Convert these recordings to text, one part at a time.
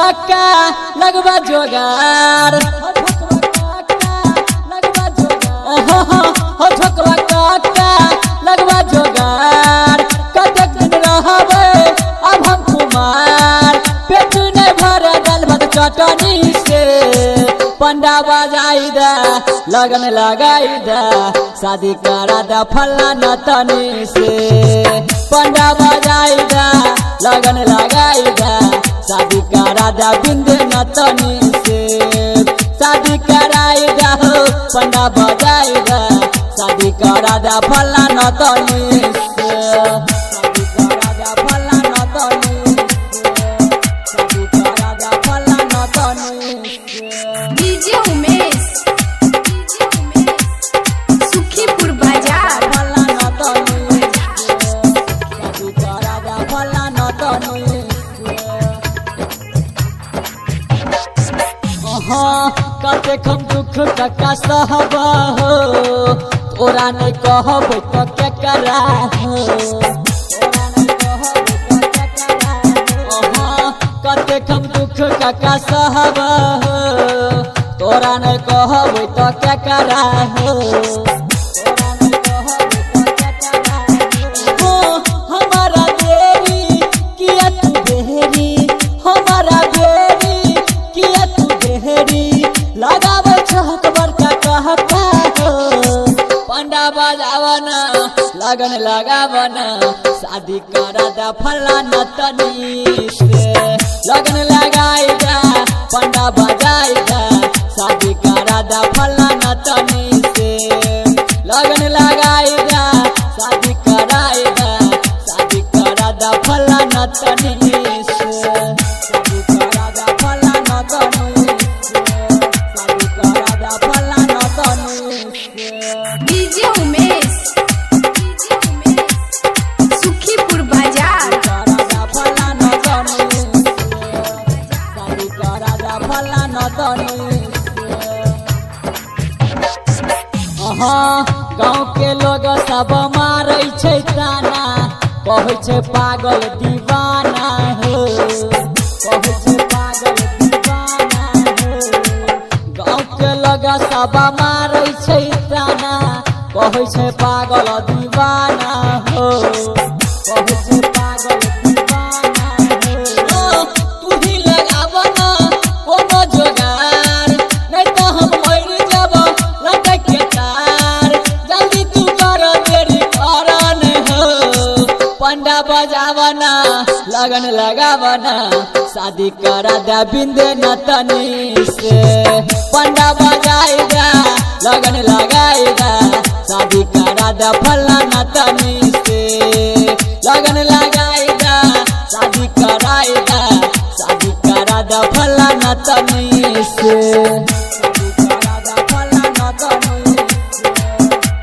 काका लगवा जोगार हो ठोकवा काका लगवा जोगार कतक दिन रहबे अब हम कुमार पेट नहीं भरे दाल भात चटनी से पंडा बजाई दा लगन लगाई दा शादी करा दा फलाना तनी से पंडा बजाई दा लगन लगाई दा शादी करा दा बिंदे न तनी से शादी कराई दा पंडा बजाई दा शादी करा दा फलाना तनी से शादी करा दा फलाना तनी से शादी करा दा फलाना तनी से डीजे उमेश सुखीपुर बाजार फलाना तनी से शादी करा दा फलाना तनी कते कम दुख का सहब हो तोरा नहीं कहब तो क्या करा हो तोरा नहीं कहब तो क्या करा हो कते कम दुख का सहब हो तोरा नहीं कहब तो क्या करा हो तोरा नहीं कहब तो क्या करा हो हमारा देरी किया तू देरी हमारा देरी किया तू देरी लगावे छहक बड़का कहता हो पंडा बजावना लगन लगावना शादी करा दा फलाना तनी से लगन लगाई दा पंडा बजाई दा शादी करा दा फलाना तनी से लगन लगाई दा शादी कराई दा शादी करा दा फलाना तनी से शादी करा दा फलाना तनी डीजे उमेश सुखीपुर बाजार गाँव के लोग सब मारे छै ताना कहै छै पागल दीवाना हो कहै छै पागल दीवाना हो गाँव के लोग सब मारे छै ताना कहै छै पागल दीवाना हो कहै छै पागल दीवाना हो तू ही लगावना कोनो जोगार नहीं तो हम मर जब लटक के तार जल्दी तू कर देरी करन हो पंडा बजावना लगन लगावना शादी करा दा बिंदे न तनी से पंडा बजाई दा लगन लगाई दा शादी करा दा फलाना तनी से लगन लगाई दा शादी कराई दा शादी करा दा फलाना तनी से शादी करा दा फलाना तनी से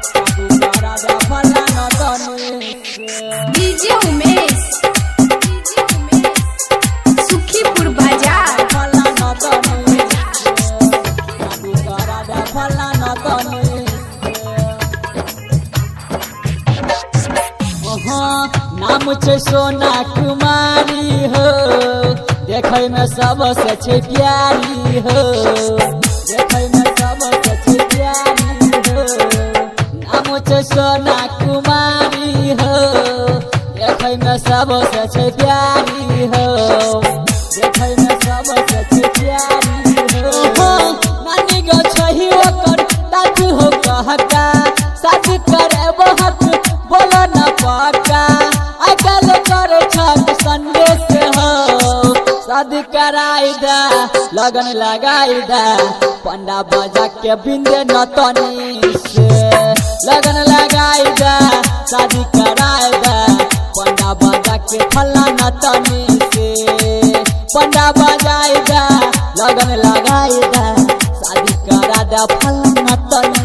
शादी करा दा फलाना तनी से डीजे उमेश सुखीपुर बाजार फलाना तनी से शादी करा दा फलाना तनी नाम छै सोना कुमारी हो देखै में सबसे छै प्यारी हो देखै में सबसे छै प्यारी हो नाम छै सोना कुमारी हो देखै में सबसे छै प्यारी हो देखै में सबसे छै प्यारी हो नानी गो छही ओकर दादी हो कहका शादी करे बहुत बोलो न पक्का अकल कर छक संदेश हो शादी कराई दा लगन लगाई दा पंडा बजा के बिंदे न तनी से लगन लगाई दा शादी कराई दा पंडा बजा के फलाना तनी से पंडा बजाई दा लगन लगाई दा शादी करा दा फलाना तनी